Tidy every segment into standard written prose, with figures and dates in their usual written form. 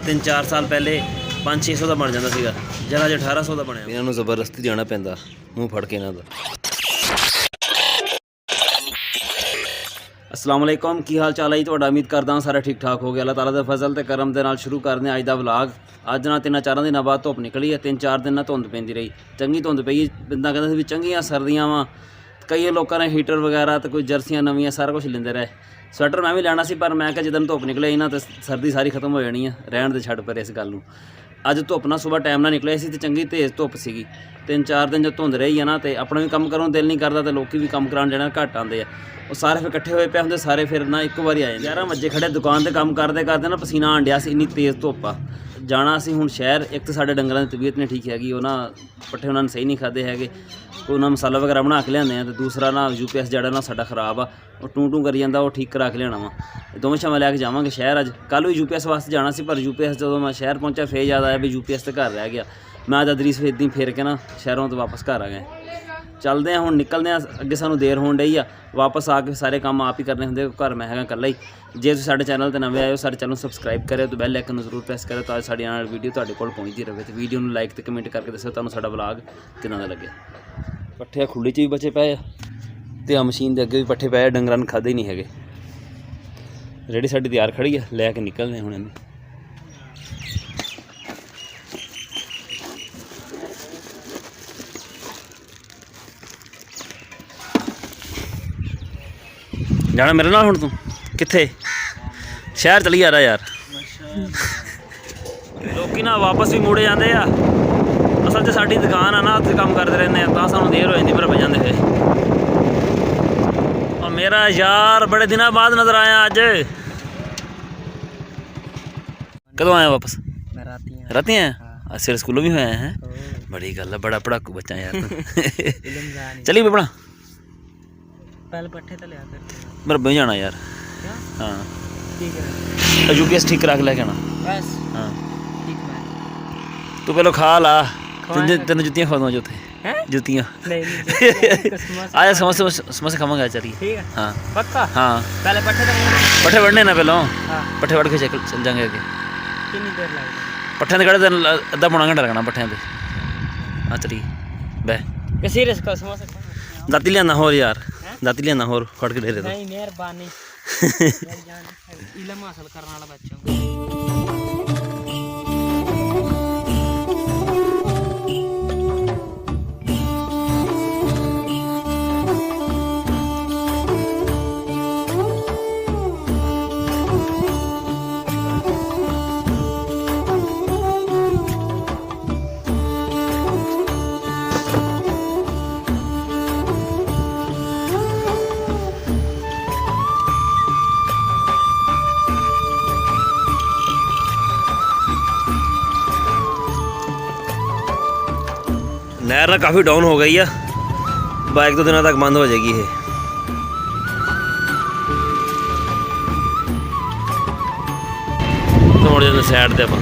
3-4 साल पहले 500-600 का बन जाता सीगा, जगह 1800 का बनया। इन्होंने जबरदस्ती जाना पैंदा मूँह फड़ के इन्हों का। अस्सलाम वालेकुम, की हाल चाल है जी? उम्मीद करदा हाँ सारा ठीक ठाक हो गया। अल्लाह ताला दे फजल ते करम दे नाल शुरू करदे अज दा व्लॉग। अज ना 3-4 दिन बाद धुप्प निकली है, 3-4 दिन ना धुंध पैंदी रही, चंगी धुंध पई। बंदा कहंदा सी भी चंगियां सर्दियां वा, कई लोगों ने हीटर वगैरह तो कोई जर्सियां नवीं सारा कुछ लेंदे रहे। स्वेटर मैं भी लेना सी, पर मैं जिदन धुप्प निकले ना तो सर्दी सारी खत्म हो जानी है, रहन दे छड्ड पर इस गल नूं। अज धुप्प ना सुबह टाइम ना निकले सी, चंगी तेज़ धुप्प सीगी। 3-4 दिन जो धुंध रही है ना, तो अपना भी कम करन दिल नहीं करता, तो लोग भी कम कराने जाना घट आते हैं। वो सारे फिर इकट्ठे हुए पे होंगे, सारे फिर ना एक बार आए। 11 बजे खड़े दुकान पर काम करते करते ना पसीना आन डिया सी, इन्नी तेज़ धुप्प आ। जाना सी हुण शहर। एक तो साडे डंगरां दी तबीयत नहीं ठीक हैगी, वो ना पट्ठे उन्होंने सही नहीं खाधे है, उन्होंने मसाला वगैरह बना के लियाने। तो दूसरा ना UPS जड़ा ना साडा खराब आ, वो टू टू करी जाता, वो ठीक करा के लियाना वा। दोवें छावां लैके जावांगे शहर। अज कल भी UPS वास्ते जाना सी, पर UPS जो मैं शहर पहुंचा फिर याद आया भी UPS तो घर रह गया। मैं अज दरीस इदां ही फेर के ना शहरों तो वापस घर आ गए। चलते हैं हुण, निकलते हैं। अगे सानू देर होण डई आ, वापस आके सारे काम आप ही करने होंगे। घर मैं हैगा कल्ला ही। जे तुसीं साडे चैनल ते नवे आए हो, साडे चैनल सबसक्राइब करो, तो बैल आइकन जरूर प्रेस करो, ताकि साडी आने वाली वीडियो तुहाडे कोल पहुंचदी रहे। तो वीडियो नूं लाइक ते कमेंट करके दस्सो तुहानूं साडा व्लॉग किन्ना दा लगे। पट्ठे खुली च भी बचे पे ते आ मशीन दे अगे भी पट्ठे पे, डंगरां नूं खाधे ही नहीं हैगे। रेडी साडी तैयार खड़ी है, लैके निकलने हुण इहनूं। जाना मेरे नाल हुण? तू कित्थे? शहर चली जा रहा यार। लोग ना वापस भी मुड़े जाते आ। असल च साडी दुकान आ ना, उत्थे काम करते रहने, तां सानूं देर हो जाती पर बजाते हुए। और मेरा यार बड़े दिनों बाद नज़र आया अज। कदों आया वापस? राती आया। सिर स्कूलों भी होया है। बड़ी गल है, बड़ा पढ़ाकू बच्चा यार तू। चली भी पढ़ा पहले पट्ठे तो लिया कर। मेरा बह जाना यार। हाँ ठीक है, UPS ठीक करा के लेके आना। बस हाँ ठीक है। तू पहले खा ला, तेन जुत्तियाँ खवा जो जुत्तियाँ। आजा समोसे समोसे खावांगे, चलिए। ठीक है, हाँ पक्का। हाँ पहले पट्ठे वढ़ने ना पहले। हाँ। पट्ठे वढ़ के चल जाएंगे अगे। कितनी देर लगेगी? पट्ठे कड़े तेन अद्धा पौना घंटा लगना पट्ठे से। हाँ चलिए बह। सीरियस का समोसा दाती लिया होर यार, दाती लिया होर फड़ के दे रहे। नहीं, मेहरबानी। इल्म हासिल करने वाला बच्चा। नहर ना काफ़ी डाउन हो गई है, बाइक 2 दिनों तक बंद हो जाएगी ये। तो मुड़ जाते साइड ते आप।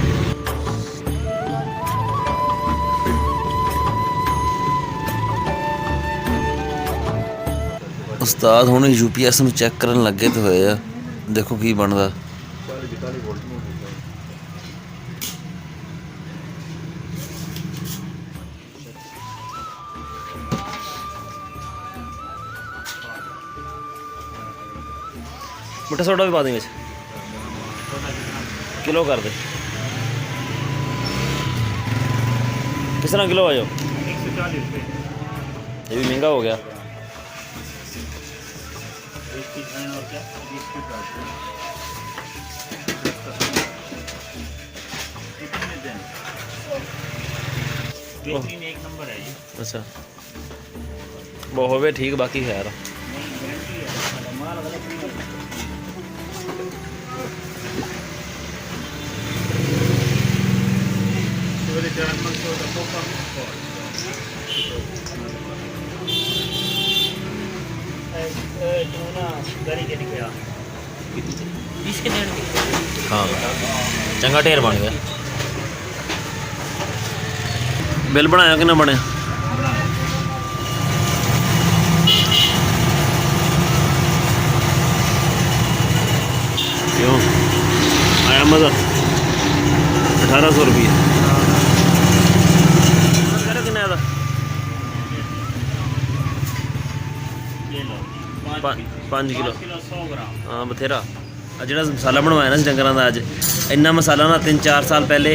उस्ताद हुण UPS नूं चैक करन लगे तो होए आ, देखो की बनदा। मिठा सोडा भी पा देंगे, किलो कर दे। किस तरह किलो आ जाओ? 140 रुपये। ये भी महंगा हो गया। एक नंबर है ये। अच्छा वो हो ठीक, बाकी खैर। हाँ चंगा ढेर बन गया। बिल बनाया कि ना बनया? क्यों आया मज़ा? 1800 रुपये किन्ने दा 5 किलो हाँ बथेरा ਜਿਹੜਾ ਮਸਾਲਾ ਬਣਵਾਇਆ ਨਾ ਡੰਗਰਾਂ ਦਾ ਅੱਜ ਇੰਨਾ ਮਸਾਲਾ ਨਾ 3-4 ਸਾਲ ਪਹਿਲੇ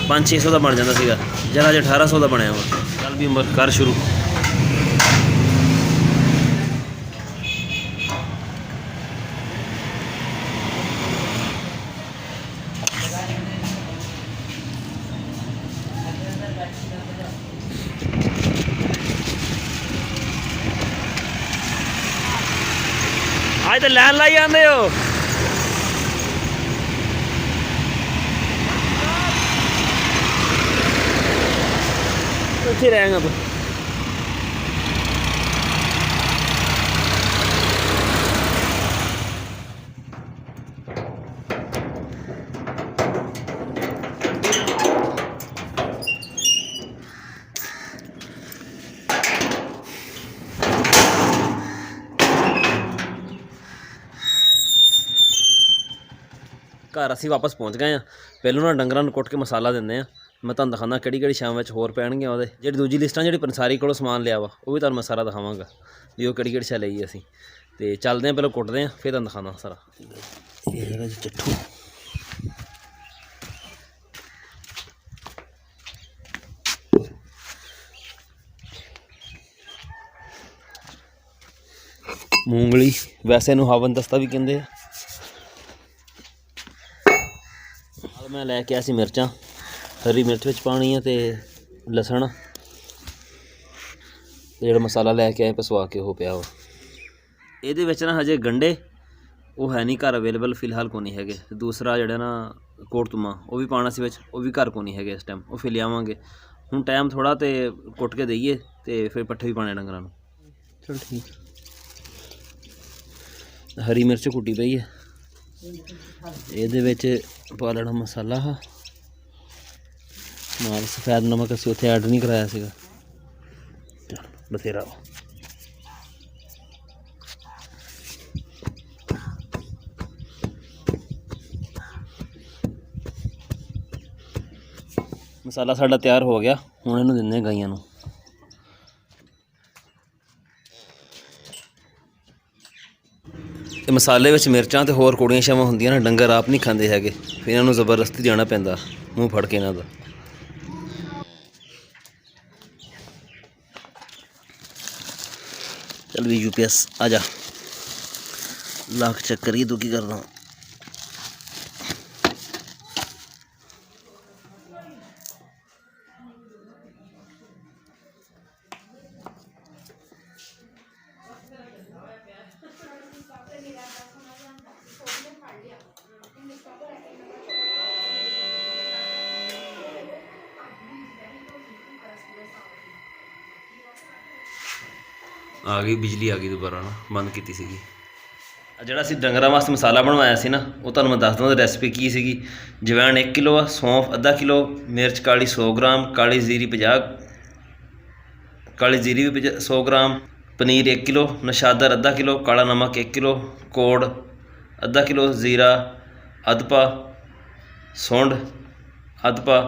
500-600 ਦਾ ਬਣ ਜਾਂਦਾ ਸੀਗਾ ਜਿਹੜਾ ਅੱਜ 1800 ਦਾ ਬਣਿਆ ਵਾ ਚੱਲ ਵੀ ਉਮਰ ਕਰ ਸ਼ੁਰੂ ਅੱਜ ਤਾਂ ਲੈਣ ਲਾਈ ਜਾਂਦੇ ਹੋ ਉੱਥੇ ਰਹੇਗਾ ਤੂੰ ਘਰ ਅਸੀਂ ਵਾਪਸ ਪਹੁੰਚ ਗਏ ਹਾਂ ਪਹਿਲੋਂ ਨਾ ਡੰਗਰਾਂ ਨੂੰ ਕੁੱਟ ਕੇ ਮਸਾਲਾ ਦਿੰਦੇ ਹਾਂ ਮੈਂ ਤੁਹਾਨੂੰ ਦਿਖਾਉਂਦਾ ਕਿਹੜੀ ਕਿਹੜੀ ਸ਼ਾਮ ਵਿੱਚ ਹੋਰ ਪੈਣਗੀਆਂ ਉਹਦੇ ਜਿਹੜੀ ਦੂਜੀ ਲਿਸਟਾਂ ਜਿਹੜੀ ਪੰਸਾਰੀ ਕੋਲੋਂ ਸਮਾਨ ਲਿਆ ਵਾ ਉਹ ਵੀ ਤੁਹਾਨੂੰ ਮੈਂ ਸਾਰਾ ਦਿਖਾਵਾਂਗਾ ਵੀ ਉਹ ਕਿਹੜੀ ਕਿਹੜੀ ਸ਼ਾ ਲਈ ਅਸੀਂ ਤੇ ਚੱਲਦੇ ਹਾਂ ਪਹਿਲਾਂ ਕੁੱਟਦੇ ਹਾਂ ਫਿਰ ਤੁਹਾਨੂੰ ਦਿਖਾਉਂਦਾ ਸਾਰਾ ਇਹ ਹੈਗਾ ਜੀ ਚੱਠੂ ਮੂੰਗਲੀ ਵੈਸੇ ਇਹਨੂੰ ਹਵਨ ਦਸਤਾ ਵੀ ਕਹਿੰਦੇ ਆ ਮੈਂ ਲੈ ਕੇ ਆਇਆ ਸੀ ਮਿਰਚਾਂ ਹਰੀ ਮਿਰਚ ਵਿੱਚ ਪਾਉਣੀ ਆ ਤੇ ਲਸਣ ਤੇ ਜਿਹੜਾ ਮਸਾਲਾ ਲੈ ਕੇ ਆਏ ਪਸਵਾ ਕੇ ਉਹ ਪਿਆ ਵਾ ਇਹਦੇ ਵਿੱਚ ਨਾ ਹਜੇ ਗੰਢੇ ਉਹ ਹੈ ਨਹੀਂ ਘਰ ਅਵੇਲੇਬਲ ਫਿਲਹਾਲ ਕੋ ਨਹੀਂ ਹੈਗੇ ਦੂਸਰਾ ਜਿਹੜਾ ਨਾ ਕੋਟਤੁਮਾ ਉਹ ਵੀ ਪਾਉਣਾ ਸੀ ਵਿੱਚ ਉਹ ਵੀ ਘਰ ਕੋ ਨਹੀਂ ਹੈਗੇ ਇਸ ਟਾਈਮ ਉਹ ਫਿਰ ਲਿਆਵਾਂਗੇ ਹੁਣ ਟਾਈਮ ਥੋੜ੍ਹਾ ਤੇ ਕੁੱਟ ਕੇ ਦੇਈਏ ਤੇ ਫਿਰ ਪੱਠੇ ਵੀ ਪਾਣੇ ਡੰਗਰਾਂ ਨੂੰ ਚਲ ਠੀਕ ਹਰੀ ਮਿਰਚ ਕੁੱਟੀ ਪਈ ਹੈ ਇਹਦੇ ਵਿੱਚ ਪਾ ਲੈਣਾ ਮਸਾਲਾ ਹਾ ਨਾਲ ਸਫੈਦ ਨਮਕ ਅਸੀਂ ਉੱਥੇ ਐਡ ਨਹੀਂ ਕਰਾਇਆ ਸੀਗਾ ਬਥੇਰਾ ਮਸਾਲਾ ਸਾਡਾ ਤਿਆਰ ਹੋ ਗਿਆ ਹੁਣ ਇਹਨੂੰ ਦਿੰਦੇ ਗਾਈਆਂ ਨੂੰ ਇਹ ਮਸਾਲੇ ਵਿੱਚ ਮਿਰਚਾਂ ਤੇ ਹੋਰ ਕੌੜੀਆਂ ਸ਼ਾਵਾਂ ਹੁੰਦੀਆਂ ਨਾ ਡੰਗਰ ਆਪ ਨਹੀਂ ਖਾਂਦੇ ਹੈਗੇ ਫਿਰ ਇਹਨਾਂ ਨੂੰ ਜ਼ਬਰਦਸਤੀ ਦੇਣਾ ਪੈਂਦਾ ਮੂੰਹ ਫੜ ਕੇ ਇਹਨਾਂ ਦਾ ਚੱਲ ਵੀ UPS ਆ ਜਾ ਲਾਖ ਚੈੱਕ ਕਰੀਏ ਤੂੰ ਕੀ ਕਰਦਾ ਆ ਗਈ ਬਿਜਲੀ ਆ ਗਈ ਦੁਬਾਰਾ ਨਾ ਬੰਦ ਕੀਤੀ ਸੀਗੀ ਜਿਹੜਾ ਅਸੀਂ ਡੰਗਰਾਂ ਵਾਸਤੇ ਮਸਾਲਾ ਬਣਵਾਇਆ ਸੀ ਨਾ ਉਹ ਤੁਹਾਨੂੰ ਮੈਂ ਦੱਸ ਦਵਾਂ ਰੈਸਪੀ ਕੀ ਸੀਗੀ ਜਵੈਣ 1 ਕਿਲੋ ਆ ਸੌਂਫ ਅੱਧਾ ਕਿਲੋ ਮਿਰਚ ਕਾਲੀ 100 ਗ੍ਰਾਮ ਕਾਲੀ ਜ਼ੀਰੀ 50 ਕਾਲੀ ਜ਼ੀਰੀ ਵੀ 100 ਗ੍ਰਾਮ ਪਨੀਰ 1 ਕਿਲੋ ਨਸ਼ਾਦਰ ਅੱਧਾ ਕਿਲੋ ਕਾਲਾ ਨਮਕ 1 ਕਿਲੋ ਕੋੜ ਅੱਧਾ ਕਿਲੋ ਜ਼ੀਰਾ ਅੱਧ ਪਾ ਸੁੰਡ ਅੱਧ ਪਾ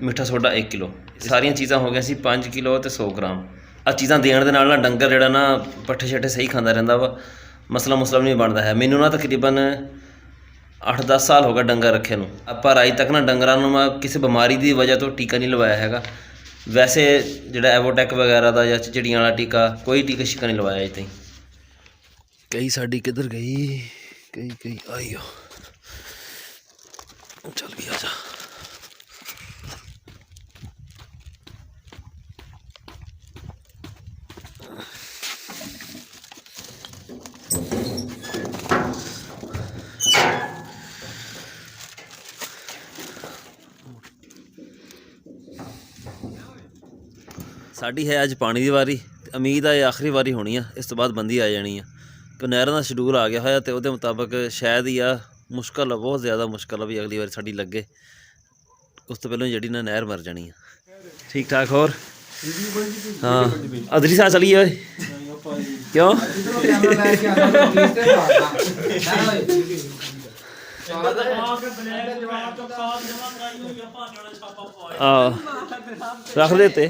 ਮਿੱਠਾ ਸੋਡਾ 1 ਕਿਲੋ ਸਾਰੀਆਂ ਚੀਜ਼ਾਂ ਹੋ ਗਈਆਂ ਸੀ 5 ਕਿਲੋ ਤੇ 100 ਗ੍ਰਾਮ ਆ ਚੀਜ਼ਾਂ ਦੇਣ ਦੇ ਨਾਲ ਨਾ ਡੰਗਰ ਜਿਹੜਾ ਨਾ ਪੱਠੇ ਛੱਠੇ ਸਹੀ ਖਾਂਦਾ ਰਹਿੰਦਾ ਵਾ ਮਸਲਾ ਮੁਸਲਾ ਨਹੀਂ ਬਣਦਾ ਹੈ ਮੈਨੂੰ ਨਾ ਤਕਰੀਬਨ 8-10 ਸਾਲ ਹੋ ਗਿਆ ਡੰਗਰ ਰੱਖੇ ਨੂੰ ਪਰ ਅੱਜ ਤੱਕ ਨਾ ਡੰਗਰਾਂ ਨੂੰ ਮੈਂ ਕਿਸੇ ਬਿਮਾਰੀ ਦੀ ਵਜ੍ਹਾ ਤੋਂ ਟੀਕਾ ਨਹੀਂ ਲਵਾਇਆ ਹੈਗਾ ਵੈਸੇ ਜਿਹੜਾ ਐਵੋਟੈਕ ਵਗੈਰਾ ਦਾ ਜਾਂ ਚਿੜੀਆਂ ਵਾਲਾ ਟੀਕਾ ਕੋਈ ਟੀਕਾ ਸ਼ਿਕਾ ਨਹੀਂ ਲਵਾਇਆ ਅਜੇ ਤਾਈਂ ਕਈ ਸਾਡੀ ਕਿੱਧਰ ਗਈ ਕਈ ਆਈਓ ਚੱਲ ਵੀ ਆ ਜਾ ਸਾਡੀ ਹੈ ਅੱਜ ਪਾਣੀ ਦੀ ਵਾਰੀ ਤੇ ਉਮੀਦ ਆ ਇਹ ਆਖਰੀ ਵਾਰੀ ਹੋਣੀ ਆ ਇਸ ਤੋਂ ਬਾਅਦ ਬੰਦੀ ਆ ਜਾਣੀ ਆ ਕਿ ਨਹਿਰਾਂ ਦਾ ਸ਼ਡਿਊਲ ਆ ਗਿਆ ਹੋਇਆ ਤੇ ਉਹਦੇ ਮੁਤਾਬਕ ਸ਼ਾਇਦ ਹੀ ਆ ਮੁਸ਼ਕਲ ਆ ਬਹੁਤ ਜ਼ਿਆਦਾ ਮੁਸ਼ਕਲ ਆ ਵੀ ਅਗਲੀ ਵਾਰੀ ਸਾਡੀ ਲੱਗੇ ਉਸ ਤੋਂ ਪਹਿਲਾਂ ਜਿਹੜੀ ਨਾ ਨਹਿਰ ਮਰ ਜਾਣੀ ਆ ਠੀਕ ਠਾਕ ਹੋਰ ਹਾਂ ਅਦਲੀ ਸਾਹ ਚਲੀਏ ਓਏ ਕਿਉਂ रख देते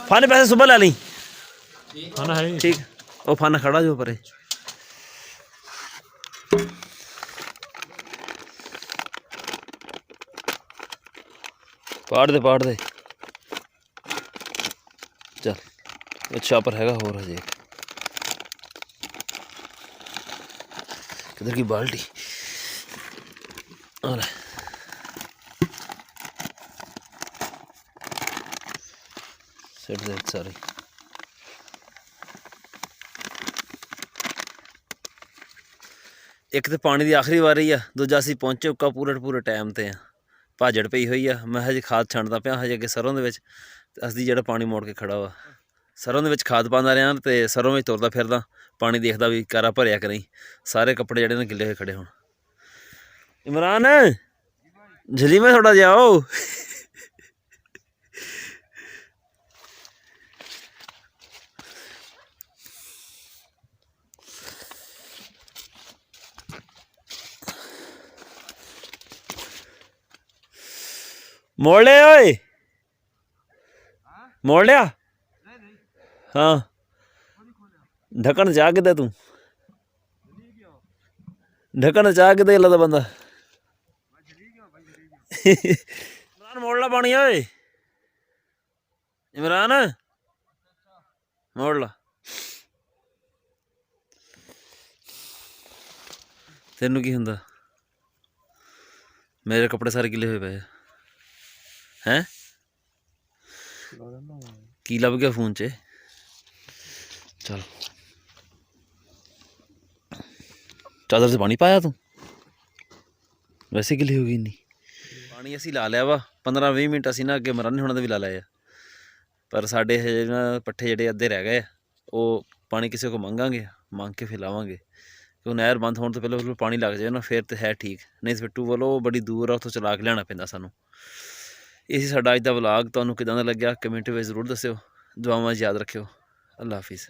फन पैसे सुबह ला ली खाना है ठीक वो फन खड़ा जो परे पाड़ दे चल अच्छा पर हैगा हो रहा जी किधर की बाल्टी और सेट दे सारी एक तो पानी की आखिरी वारी आ दूजा असीं पहुंचे उक्का पूरे टाइम ते आ भाजड़ पई हुई आ मैं हजे खाद छंडदा पिया हजे अगे सरों दे विच असदी जेड़ा पानी मोड़ के खड़ा वा सरों दे विच खाद पांदा रहा ते सरों में तुरदा फिरदा पानी देखदा भी कारा भरिया कि नहीं सारे कपड़े जेड़े ने गिले होए खड़े होण इमरान झली में थोड़ा जाओ मोड़ ले ओए मोड़ लिया हाँ ढक्कन चाह के दे तू ढक्कन चाह के दे ला बंदा इमरान मोड़ ला पानी ओए इमरान मोड़ ला तेनू की हुंदा मेरे कपड़े सारे गिले हुए पे हैं की लभ गया फोन च चल चादर से पानी पाया तू वैसे गिली हो गई नहीं पानी असी ला लिया वा 15-20 मिनट असी ना अगे मराने होना भी ला लिया पर साढ़े हजे ना पट्ठे जेडे अद्धे रह गए वो पानी किसी को मंगांगे मंग के फिर लावांगे क्यों नहर बंद होने तो पहले पानी लग जाए ना फिर तो है ठीक नहीं तो पिट्टू वालो बड़ी दूर आ उत्थों चला के लियाना पैंदा सानू ਇਹ ਸੀ ਸਾਡਾ ਅੱਜ ਦਾ ਵਲੌਗ ਤੁਹਾਨੂੰ ਕਿਦਾਂ ਦਾ ਲੱਗਿਆ ਕਮੈਂਟ ਵਿੱਚ ਜ਼ਰੂਰ ਦੱਸਿਓ ਦੁਆਵਾਂ 'ਚ ਯਾਦ ਰੱਖਿਓ ਅੱਲਾ ਹਾਫਿਜ਼